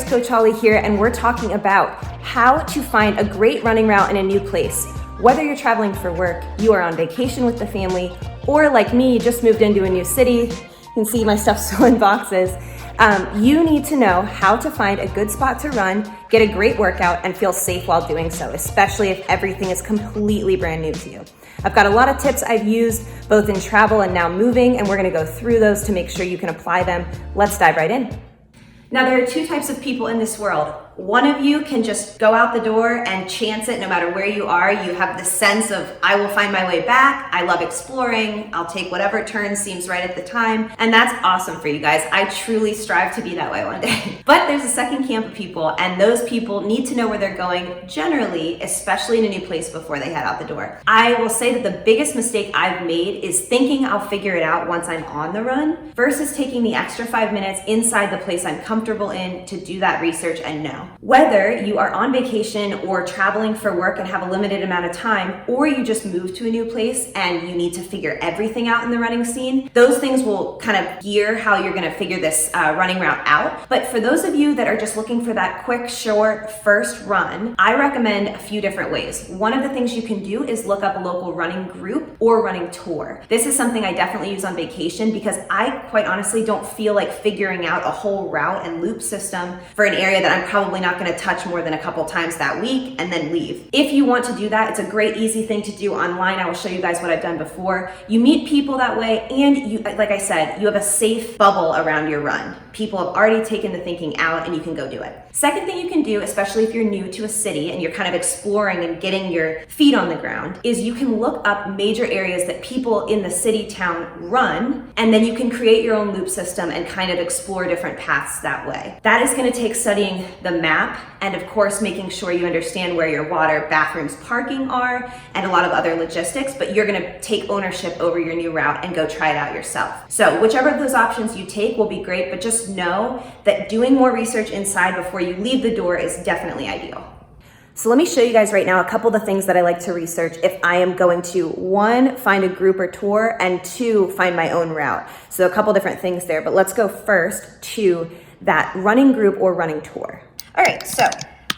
Runners Coach Holly here, and we're talking about how to find a great running route in a new place. Whether you're traveling for work, you are on vacation with the family, or like me, you just moved into a new city, you can see my stuff still in boxes. You need to know how to find a good spot to run, get a great workout, and feel safe while doing so, especially if everything is completely brand new to you. I've got a lot of tips I've used both in travel and now moving, and we're gonna go through those to make sure you can apply them. Let's dive right in. Now, there are two types of people in this world. One of you can just go out the door and chance it no matter where you are. You have the sense of, I will find my way back. I love exploring. I'll take whatever turn seems right at the time. And that's awesome for you guys. I truly strive to be that way one day. But there's a second camp of people, and those people need to know where they're going generally, especially in a new place before they head out the door. I will say that the biggest mistake I've made is thinking I'll figure it out once I'm on the run versus taking the extra 5 minutes inside the place I'm comfortable in to do that research and know. Whether you are on vacation or traveling for work and have a limited amount of time, or you just moved to a new place and you need to figure everything out in the running scene, those things will kind of gear how you're gonna figure this running route out. But for those of you that are just looking for that quick, short first run, I recommend a few different ways. One of the things you can do is look up a local running group or running tour. This is something I definitely use on vacation because I quite honestly don't feel like figuring out a whole route and loop system for an area that I'm probably not going to touch more than a couple times that week and then leave. If you want to do that, it's a great easy thing to do online. I will show you guys what I've done before. You meet people that way, and you, like I said, you have a safe bubble around your run. People have already taken the thinking out and you can go do it. Second thing you can do, especially if you're new to a city and you're kind of exploring and getting your feet on the ground, is you can look up major areas that people in the city town run, and then you can create your own loop system and kind of explore different paths that way. That is going to take studying the map and of course making sure you understand where your water, bathrooms, parking are, and a lot of other logistics, but you're going to take ownership over your new route and go try it out yourself. So whichever of those options you take will be great, but just know that doing more research inside before you leave the door is definitely ideal. So let me show you guys right now a couple of the things that I like to research if I am going to, one, find a group or tour, and two, find my own route. So a couple different things there, but let's go first to that running group or running tour. All right, so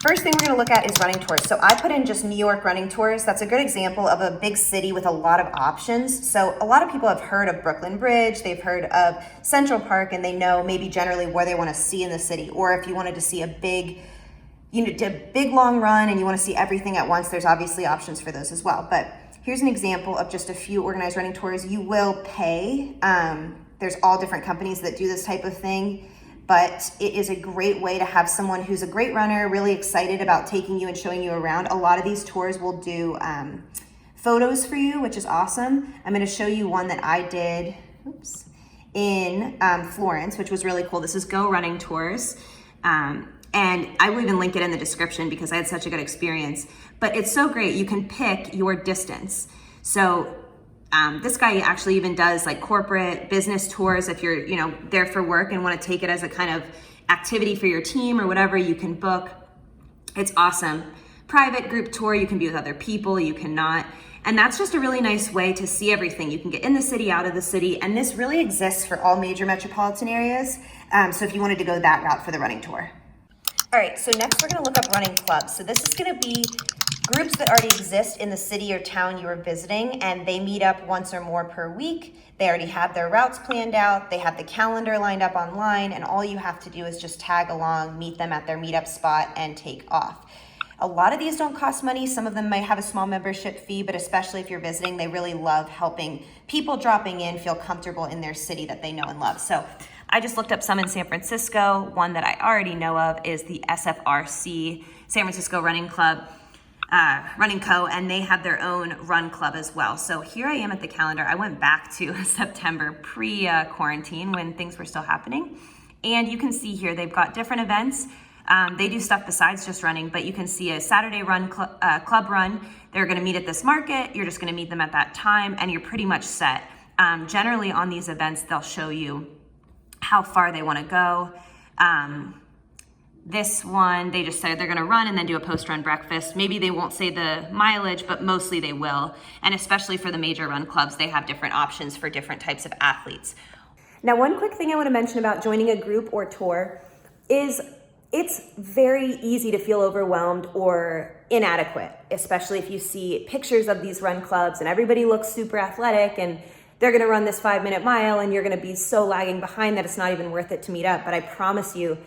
first thing we're gonna look at is running tours. So I put in just New York running tours. That's a good example of a big city with a lot of options. So a lot of people have heard of Brooklyn Bridge, they've heard of Central Park, and they know maybe generally where they wanna see in the city. Or if you wanted to see a big long run and you wanna see everything at once, there's obviously options for those as well. But here's an example of just a few organized running tours. You will pay, there's all different companies that do this type of thing, but it is a great way to have someone who's a great runner, really excited about taking you and showing you around. A lot of these tours will do photos for you, which is awesome. I'm gonna show you one that I did, in Florence, which was really cool. This is Go Running Tours. And I will even link it in the description because I had such a good experience. But it's so great, you can pick your distance. So this guy actually even does like corporate business tours. If you're there for work and want to take it as a kind of activity for your team or whatever, you can book. It's awesome. Private group tour, you can be with other people, you cannot. And that's just a really nice way to see everything. You can get in the city, out of the city, and this really exists for all major metropolitan areas. So if you wanted to go that route for the running tour. All right, so next we're gonna look up running clubs. So this is gonna be groups that already exist in the city or town you are visiting, and they meet up once or more per week. They already have their routes planned out, they have the calendar lined up online, and all you have to do is just tag along, meet them at their meetup spot, and take off. A lot of these don't cost money. Some of them might have a small membership fee, but especially if you're visiting, they really love helping people dropping in feel comfortable in their city that they know and love. So I just looked up some in San Francisco. One that I already know of is the SFRC, San Francisco Running Club, Running Co., and they have their own run club as well. So here I am at the calendar. I went back to September pre-quarantine when things were still happening. And you can see here, they've got different events. They do stuff besides just running, but you can see a Saturday run club run. They're gonna meet at this market. You're just gonna meet them at that time, and you're pretty much set. Generally on these events, they'll show you how far they wanna go. This one, they just say they're gonna run and then do a post-run breakfast. Maybe they won't say the mileage, but mostly they will. And especially for the major run clubs, they have different options for different types of athletes. Now, one quick thing I wanna mention about joining a group or tour is It's very easy to feel overwhelmed or inadequate, especially if you see pictures of these run clubs and everybody looks super athletic and they're gonna run this 5-minute mile and you're gonna be so lagging behind that it's not even worth it to meet up. But I promise you,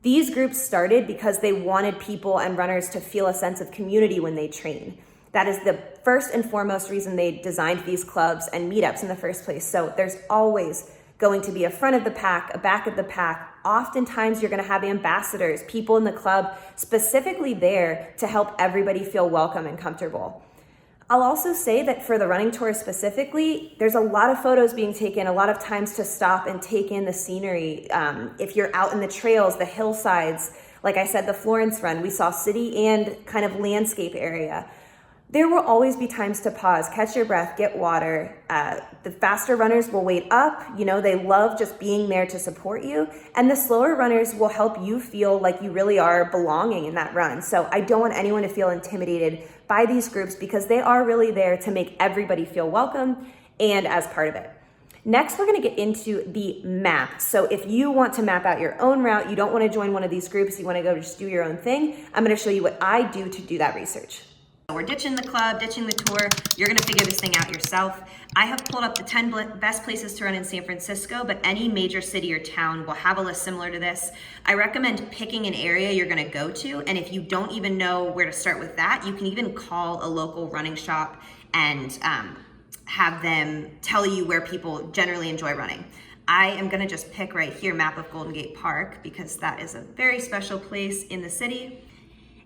these groups started because they wanted people and runners to feel a sense of community when they train. That is the first and foremost reason they designed these clubs and meetups in the first place. So there's always going to be a front of the pack, a back of the pack. Oftentimes you're gonna have ambassadors, people in the club specifically there to help everybody feel welcome and comfortable. I'll also say that for the running tour specifically, there's a lot of photos being taken, a lot of times to stop and take in the scenery. If you're out in the trails, the hillsides, like I said, the Florence run, we saw city and kind of landscape area. There will always be times to pause, catch your breath, get water. The faster runners will wait up. You know, they love just being there to support you. And the slower runners will help you feel like you really are belonging in that run. So I don't want anyone to feel intimidated by these groups because they are really there to make everybody feel welcome and as part of it. Next, we're gonna get into the map. So if you want to map out your own route, you don't wanna join one of these groups, you wanna go just do your own thing, I'm gonna show you what I do to do that research. We're ditching the club, ditching the tour. You're gonna figure this thing out yourself. I have pulled up the 10 best places to run in San Francisco, but any major city or town will have a list similar to this. I recommend picking an area you're gonna go to, and if you don't even know where to start with that, you can even call a local running shop and have them tell you where people generally enjoy running. I am gonna just pick right here, map of Golden Gate Park, because that is a very special place in the city.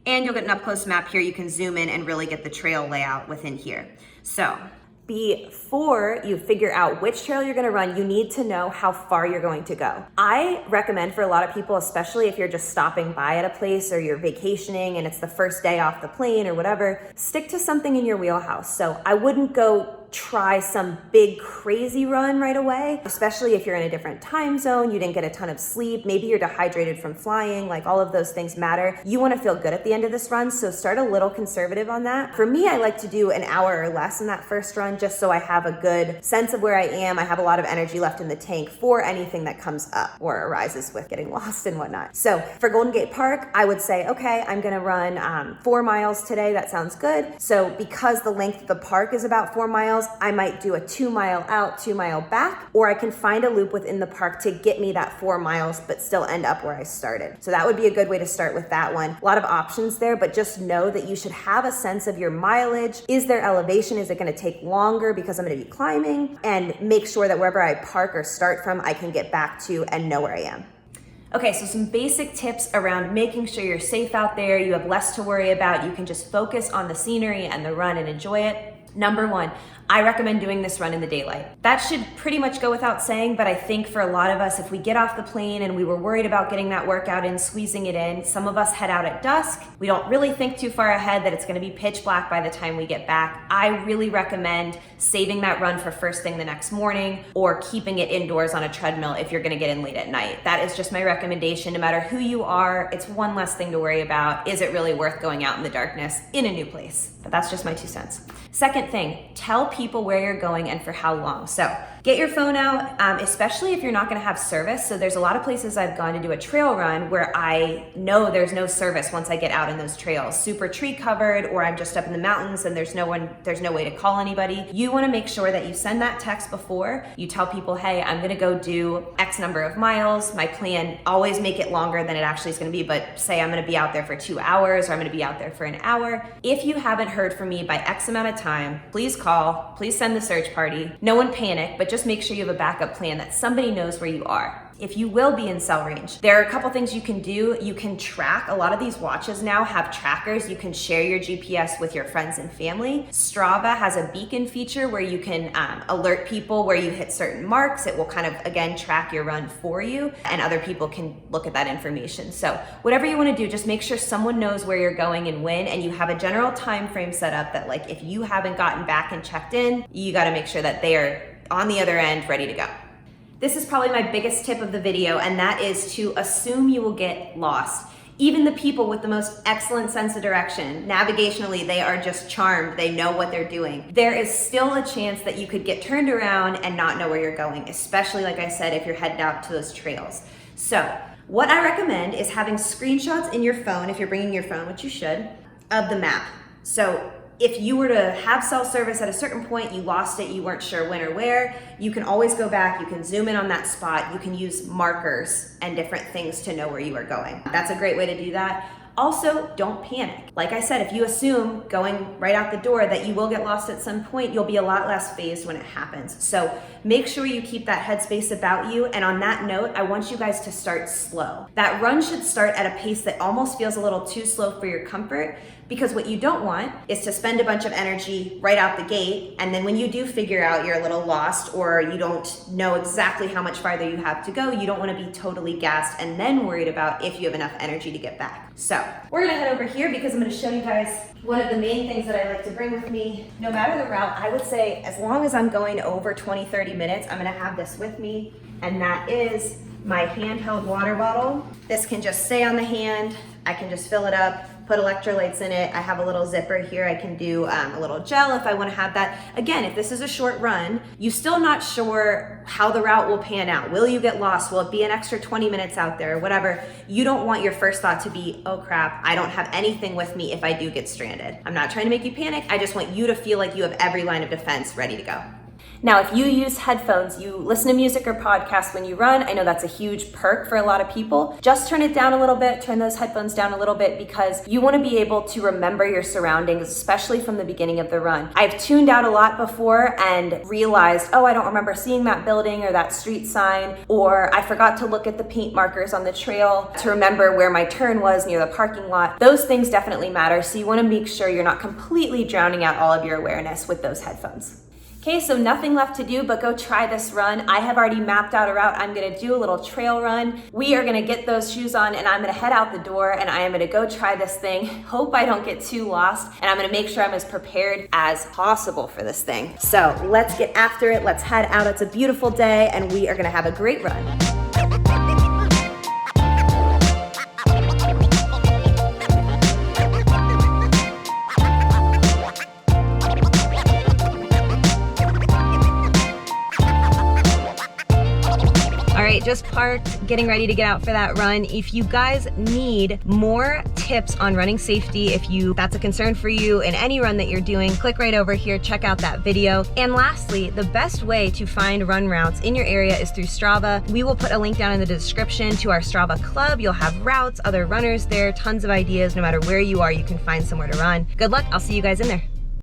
And you'll get an up close map here. You can zoom in and really get the trail layout within here. So before you figure out which trail you're gonna run, you need to know how far you're going to go. I recommend for a lot of people, especially if you're just stopping by at a place or you're vacationing and it's the first day off the plane or whatever, stick to something in your wheelhouse. So I wouldn't go try some big crazy run right away, especially if you're in a different time zone, you didn't get a ton of sleep, maybe you're dehydrated from flying, like all of those things matter. You wanna feel good at the end of this run, so start a little conservative on that. For me, I like to do an hour or less in that first run just so I have a good sense of where I am. I have a lot of energy left in the tank for anything that comes up or arises with getting lost and whatnot. So for Golden Gate Park, I would say, okay, I'm gonna run 4 miles today, that sounds good. So because the length of the park is about 4 miles, I might do a 2 mile out, 2 mile back, or I can find a loop within the park to get me that 4 miles, but still end up where I started. So that would be a good way to start with that one. A lot of options there, but just know that you should have a sense of your mileage. Is there elevation? Is it gonna take longer because I'm gonna be climbing? And make sure that wherever I park or start from, I can get back to and know where I am. Okay, so some basic tips around making sure you're safe out there, you have less to worry about, you can just focus on the scenery and the run and enjoy it. Number one, I recommend doing this run in the daylight. That should pretty much go without saying, but I think for a lot of us, if we get off the plane and we were worried about getting that workout in, squeezing it in, some of us head out at dusk. We don't really think too far ahead that it's gonna be pitch black by the time we get back. I really recommend saving that run for first thing the next morning or keeping it indoors on a treadmill if you're gonna get in late at night. That is just my recommendation. No matter who you are, it's one less thing to worry about. Is it really worth going out in the darkness in a new place? But that's just my 2 cents. Second thing, tell people where you're going and for how long. So get your phone out, especially if you're not gonna have service. So there's a lot of places I've gone to do a trail run where I know there's no service once I get out in those trails, super tree covered, or I'm just up in the mountains and there's no way to call anybody. You wanna make sure that you send that text before. You tell people, hey, I'm gonna go do X number of miles. My plan, always make it longer than it actually is gonna be, but say I'm gonna be out there for 2 hours or I'm gonna be out there for an hour. If you haven't heard from me by X amount of time, please call, please send the search party. No one panic, but just make sure you have a backup plan that somebody knows where you are. If you will be in cell range, there are a couple things you can do. You can track, a lot of these watches now have trackers. You can share your GPS with your friends and family. Strava has a beacon feature where you can alert people where you hit certain marks. It will kind of, again, track your run for you and other people can look at that information. So whatever you wanna do, just make sure someone knows where you're going and when, and you have a general time frame set up that like, if you haven't gotten back and checked in, you gotta make sure that they are on the other end, ready to go. This is probably my biggest tip of the video, and that is to assume you will get lost. Even the people with the most excellent sense of direction, navigationally, they are just charmed. They know what they're doing. There is still a chance that you could get turned around and not know where you're going, especially, like I said, if you're heading out to those trails. So What I recommend is having screenshots in your phone, if you're bringing your phone, which you should, of the map. So if you were to have cell service at a certain point, you lost it, you weren't sure when or where, you can always go back, you can zoom in on that spot, you can use markers and different things to know where you are going. That's a great way to do that. Also, don't panic. Like I said, if you assume going right out the door that you will get lost at some point, you'll be a lot less phased when it happens. So make sure you keep that headspace about you. And on that note, I want you guys to start slow. That run should start at a pace that almost feels a little too slow for your comfort, because what you don't want is to spend a bunch of energy right out the gate, and then when you do figure out you're a little lost or you don't know exactly how much farther you have to go, you don't want to be totally gassed and then worried about if you have enough energy to get back. So we're gonna head over here because I'm gonna show you guys one of the main things that I like to bring with me. No matter the route, I would say as long as I'm going over 20-30 minutes, I'm gonna have this with me, and that is my handheld water bottle. This can just stay on the hand. I can just fill it up, put electrolytes in it. I have a little zipper here. I can do a little gel if I want to have that. Again, if this is a short run, you're still not sure how the route will pan out. Will you get lost? Will it be an extra 20 minutes out there or whatever? You don't want your first thought to be, oh crap, I don't have anything with me if I do get stranded. I'm not trying to make you panic. I just want you to feel like you have every line of defense ready to go. Now, if you use headphones, you listen to music or podcasts when you run, I know that's a huge perk for a lot of people. Just turn it down a little bit, turn those headphones down a little bit, because you want to be able to remember your surroundings, especially from the beginning of the run. I've tuned out a lot before and realized, oh, I don't remember seeing that building or that street sign, or I forgot to look at the paint markers on the trail to remember where my turn was near the parking lot. Those things definitely matter, so you want to make sure you're not completely drowning out all of your awareness with those headphones. Okay, so nothing left to do but go try this run. I have already mapped out a route. I'm gonna do a little trail run. We are gonna get those shoes on and I'm gonna head out the door and I am gonna go try this thing. Hope I don't get too lost, and I'm gonna make sure I'm as prepared as possible for this thing. So let's get after it. Let's head out. It's a beautiful day and we are gonna have a great run. All right, just parked, getting ready to get out for that run. If you guys need more tips on running safety, if that's a concern for you in any run that you're doing, click right over here, check out that video. And lastly, the best way to find run routes in your area is through Strava. We will put a link down in the description to our Strava club. You'll have routes, other runners there, tons of ideas. No matter where you are, you can find somewhere to run. Good luck, I'll see you guys in there.